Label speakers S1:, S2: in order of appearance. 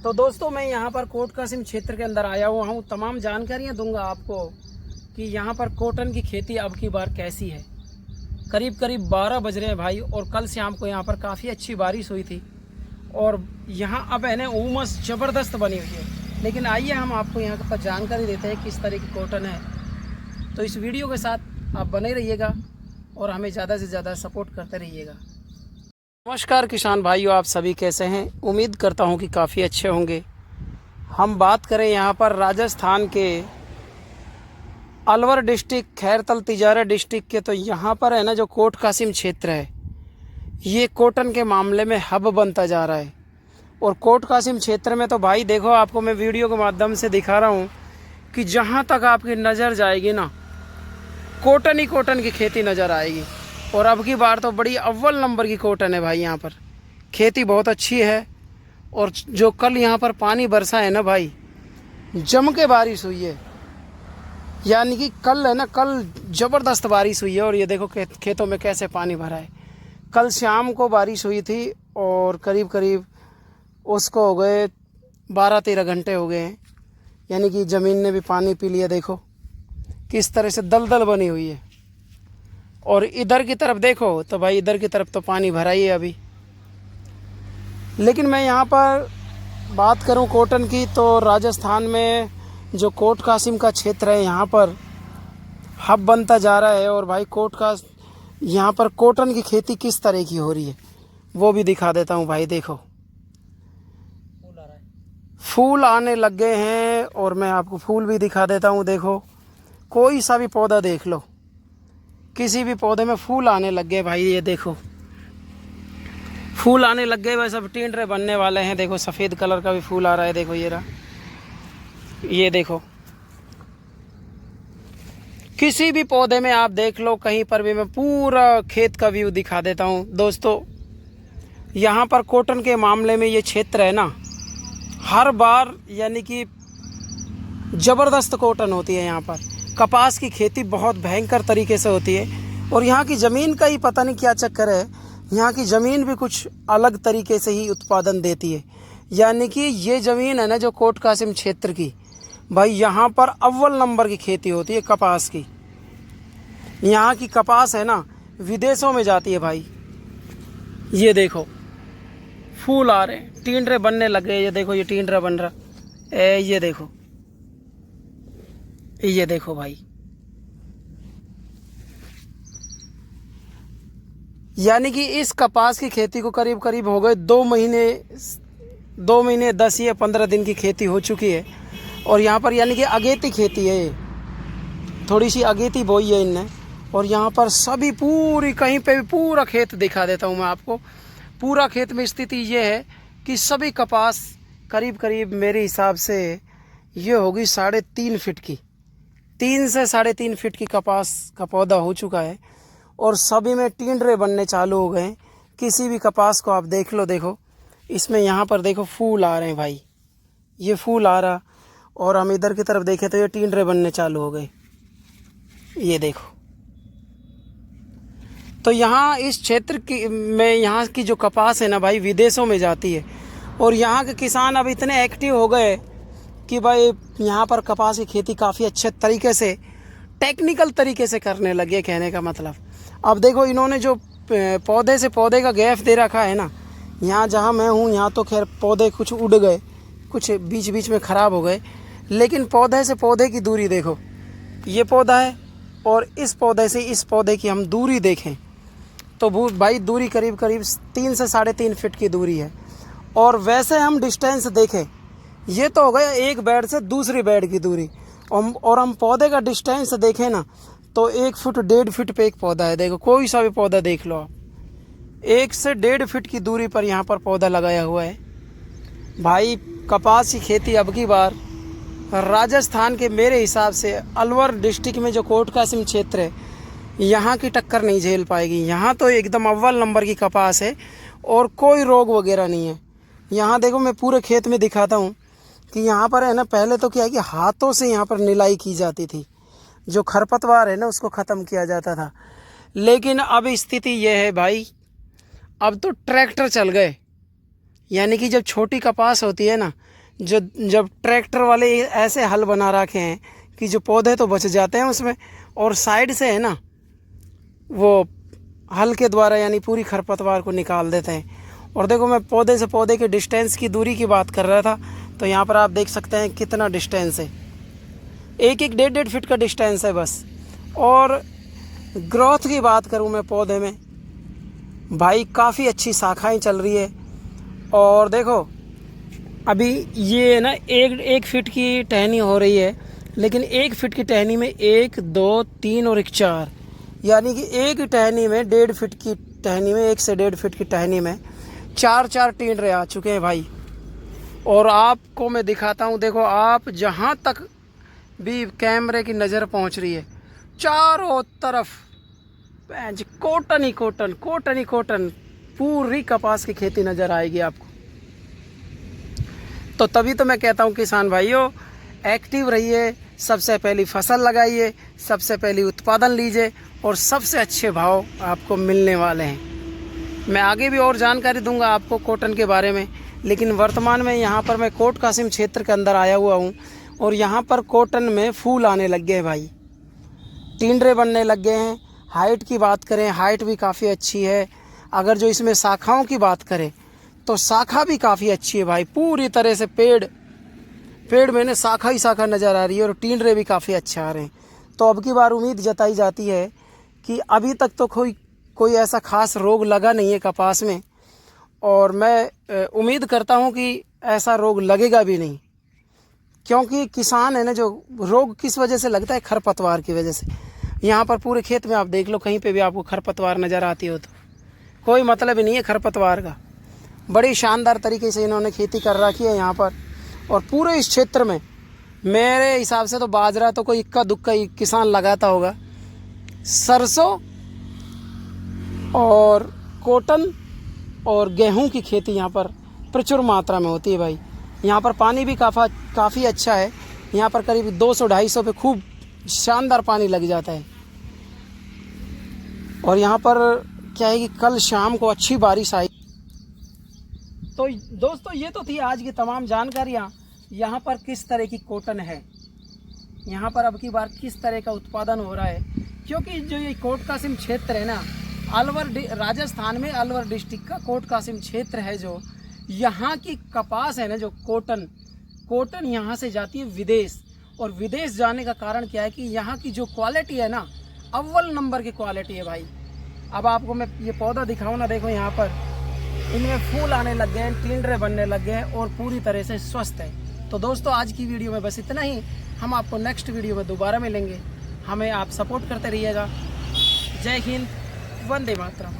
S1: तो दोस्तों मैं यहाँ पर कोट कासिम क्षेत्र के अंदर आया हुआ हूँ। तमाम जानकारियाँ दूंगा आपको कि यहाँ पर कॉटन की खेती अब की बार कैसी है। करीब करीब 12 बज रहे हैं भाई, और कल शाम को यहाँ पर काफ़ी अच्छी बारिश हुई थी और यहाँ अब है ना उमस ज़बरदस्त बनी हुई है। लेकिन आइए हम आपको यहाँ पर जानकारी देते हैं किस तरह की कॉटन है। तो इस वीडियो के साथ आप बने रहिएगा और हमें ज़्यादा से ज़्यादा सपोर्ट करते रहिएगा। नमस्कार किसान भाइयों, आप सभी कैसे हैं? उम्मीद करता हूं कि काफ़ी अच्छे होंगे। हम बात करें यहाँ पर राजस्थान के अलवर डिस्ट्रिक्ट, खैरतल तिजारा डिस्ट्रिक्ट के, तो यहाँ पर है ना जो कोट कासिम क्षेत्र है ये कॉटन के मामले में हब बनता जा रहा है। और कोट कासिम क्षेत्र में तो भाई देखो, आपको मैं वीडियो के माध्यम से दिखा रहा हूँ कि जहाँ तक आपकी नज़र जाएगी ना कॉटन ही कॉटन की खेती नज़र आएगी। और अब की बार तो बड़ी अव्वल नंबर की कॉटन है भाई। यहाँ पर खेती बहुत अच्छी है। और जो कल यहाँ पर पानी बरसा है ना भाई, जम के बारिश हुई है। यानी कि कल है ना, कल ज़बरदस्त बारिश हुई है। और ये देखो खेतों में कैसे पानी भरा है। कल शाम को बारिश हुई थी और करीब करीब उसको हो गए 12-13 घंटे हो गए हैं। यानी कि ज़मीन ने भी पानी पी लिया। देखो किस तरह से दलदल बनी हुई है। और इधर की तरफ देखो तो भाई इधर की तरफ तो पानी भरा ही है अभी। लेकिन मैं यहाँ पर बात करूँ कॉटन की, तो राजस्थान में जो कोट कासिम का क्षेत्र है यहाँ पर हब बनता जा रहा है। और भाई यहाँ पर कॉटन की खेती किस तरह की हो रही है वो भी दिखा देता हूँ भाई। देखो फूल आने लग गए हैं और मैं आपको फूल भी दिखा देता हूँ। देखो कोई सा भी पौधा देख लो, किसी भी पौधे में फूल आने लग गए भाई। ये देखो फूल आने लग गए, वैसे अब टेंडरे बनने वाले हैं। देखो सफ़ेद कलर का भी फूल आ रहा है। देखो ये रहा, ये देखो किसी भी पौधे में आप देख लो, कहीं पर भी। मैं पूरा खेत का व्यू दिखा देता हूँ दोस्तों। यहाँ पर कॉटन के मामले में ये क्षेत्र है ना, हर बार यानी कि ज़बरदस्त कॉटन होती है। यहाँ पर कपास की खेती बहुत भयंकर तरीके से होती है। और यहाँ की ज़मीन का ही पता नहीं क्या चक्कर है, यहाँ की ज़मीन भी कुछ अलग तरीके से ही उत्पादन देती है। यानी कि ये ज़मीन है ना जो कोट कासिम क्षेत्र की, भाई यहाँ पर अव्वल नंबर की खेती होती है कपास की। यहाँ की कपास है ना विदेशों में जाती है भाई। ये देखो फूल आ रहे हैं, टींडरे बनने लग गए। ये देखो ये टींडरा बन रहा है। ये देखो, ये देखो भाई, यानी कि इस कपास की खेती को करीब करीब हो गए 2 महीने 10 या 15 दिन की खेती हो चुकी है। और यहाँ पर यानी कि अगेती खेती है, थोड़ी सी अगेती बोई है इनने। और यहाँ पर सभी पूरी, कहीं पे भी पूरा खेत दिखा देता हूँ मैं आपको। पूरा खेत में स्थिति ये है कि सभी कपास करीब करीब मेरे हिसाब से ये होगी 3.5 फीट की, 3 से 3.5 फीट की कपास का पौधा हो चुका है। और सभी में टींडरे बनने चालू हो गए। किसी भी कपास को आप देख लो, देखो इसमें यहाँ पर देखो फूल आ रहे हैं भाई, ये फूल आ रहा। और हम इधर की तरफ देखें तो ये टींडरे बनने चालू हो गए। ये देखो, तो यहाँ इस क्षेत्र की में यहाँ की जो कपास है ना भाई विदेशों में जाती है। और यहाँ के किसान अब इतने एक्टिव हो गए कि भाई यहाँ पर कपास की खेती काफ़ी अच्छे तरीके से, टेक्निकल तरीके से करने लगे। कहने का मतलब, अब देखो इन्होंने जो पौधे से पौधे का गैप दे रखा है ना, यहाँ जहाँ मैं हूँ यहाँ तो खैर पौधे कुछ उड़ गए, कुछ बीच बीच में ख़राब हो गए। लेकिन पौधे से पौधे की दूरी देखो, ये पौधा है और इस पौधे से इस पौधे की हम दूरी देखें तो भाई दूरी करीब करीब 3 से 3.5 फीट की दूरी है। और वैसे हम डिस्टेंस देखें, ये तो हो गया एक बेड से दूसरी बेड की दूरी। और हम पौधे का डिस्टेंस देखें ना तो 1 फुट 1.5 फीट पे एक पौधा है। देखो कोई सा भी पौधा देख लो आप, 1 से 1.5 फीट की दूरी पर यहाँ पर पौधा लगाया हुआ है भाई। कपास की खेती अब की बार राजस्थान के मेरे हिसाब से अलवर डिस्ट्रिक्ट में जो कोट कासिम क्षेत्र है यहाँ की टक्कर नहीं झेल पाएगी। यहाँ तो एकदम अव्वल नंबर की कपास है और कोई रोग वगैरह नहीं है। यहाँ देखो मैं पूरे खेत में दिखाता हूँ कि यहाँ पर है ना, पहले तो क्या है कि हाथों से यहाँ पर निलाई की जाती थी, जो खरपतवार है ना उसको ख़त्म किया जाता था। लेकिन अब स्थिति ये है भाई, अब तो ट्रैक्टर चल गए। यानी कि जब छोटी कपास होती है ना, जब ट्रैक्टर वाले ऐसे हल बना रखे हैं कि जो पौधे तो बच जाते हैं उसमें, और साइड से है ना वो हल के द्वारा यानी पूरी खरपतवार को निकाल देते हैं। और देखो, मैं पौधे से पौधे के डिस्टेंस की दूरी की बात कर रहा था, तो यहाँ पर आप देख सकते हैं कितना डिस्टेंस है, 1-1, 1.5 फीट का डिस्टेंस है बस। और ग्रोथ की बात करूँ मैं पौधे में, भाई काफ़ी अच्छी शाखाएं चल रही है। और देखो अभी ये ना 1 फीट की टहनी हो रही है, लेकिन 1 फीट की टहनी में 1, 2, 3 और 1 4, यानी कि एक टहनी में 1.5 फीट की टहनी में 1 से 1.5 फीट की टहनी में 4 टींडरे आ चुके हैं भाई। और आपको मैं दिखाता हूँ, देखो आप जहाँ तक भी कैमरे की नज़र पहुँच रही है, चारों तरफ कॉटन ही कॉटन, कॉटन ही कॉटन, पूरी कपास की खेती नज़र आएगी आपको। तो तभी तो मैं कहता हूँ किसान भाइयों, एक्टिव रहिए, सबसे पहली फसल लगाइए, सबसे पहली उत्पादन लीजिए, और सबसे अच्छे भाव आपको मिलने वाले हैं। मैं आगे भी और जानकारी दूंगा आपको कॉटन के बारे में, लेकिन वर्तमान में यहाँ पर मैं कोट कासिम क्षेत्र के अंदर आया हुआ हूँ, और यहाँ पर कॉटन में फूल आने लग गए हैं भाई, टिंडरे बनने लग गए हैं। हाइट की बात करें, हाइट भी काफ़ी अच्छी है। अगर जो इसमें शाखाओं की बात करें तो शाखा भी काफ़ी अच्छी है भाई, पूरी तरह से पेड़ में ना शाखा ही शाखा नज़र आ रही है, और टिंडरे भी काफ़ी अच्छे आ रहे हैं। तो अब की बार उम्मीद जताई जाती है कि अभी तक तो कोई ऐसा खास रोग लगा नहीं है कपास में, और मैं उम्मीद करता हूं कि ऐसा रोग लगेगा भी नहीं, क्योंकि किसान है ना, जो रोग किस वजह से लगता है, खरपतवार की वजह से। यहाँ पर पूरे खेत में आप देख लो, कहीं पे भी आपको खरपतवार नज़र आती हो तो कोई मतलब ही नहीं है खरपतवार का। बड़ी शानदार तरीके से इन्होंने खेती कर रखी है यहाँ पर, और पूरे इस क्षेत्र में मेरे हिसाब से तो बाजरा तो कोई इक्का दुक्का ही किसान लगाता होगा, सरसों और कॉटन और गेहूं की खेती यहाँ पर प्रचुर मात्रा में होती है भाई। यहाँ पर पानी भी काफ़ी अच्छा है, यहाँ पर करीब 200-250 पे खूब शानदार पानी लग जाता है। और यहाँ पर क्या है कि कल शाम को अच्छी बारिश आई। तो दोस्तों, ये तो थी आज की तमाम जानकारियाँ, यहाँ पर किस तरह की कॉटन है, यहाँ पर अब की बार किस तरह का उत्पादन हो रहा है। क्योंकि जो ये कोट कासिम क्षेत्र है ना, अलवर राजस्थान में अलवर डिस्ट्रिक्ट का कोट कासिम क्षेत्र है, जो यहाँ की कपास है ना, जो कॉटन यहाँ से जाती है विदेश। और विदेश जाने का कारण क्या है कि यहाँ की जो क्वालिटी है ना, अव्वल नंबर की क्वालिटी है भाई। अब आपको मैं ये पौधा दिखाऊँ ना, देखो यहाँ पर इनमें फूल आने लग गए हैं, टिंडरे बनने लग गए हैं, और पूरी तरह से स्वस्थ है। तो दोस्तों, आज की वीडियो में बस इतना ही। हम आपको नेक्स्ट वीडियो में दोबारा मिलेंगे। हमें आप सपोर्ट करते रहिएगा। जय हिंद, वंदे मातरम।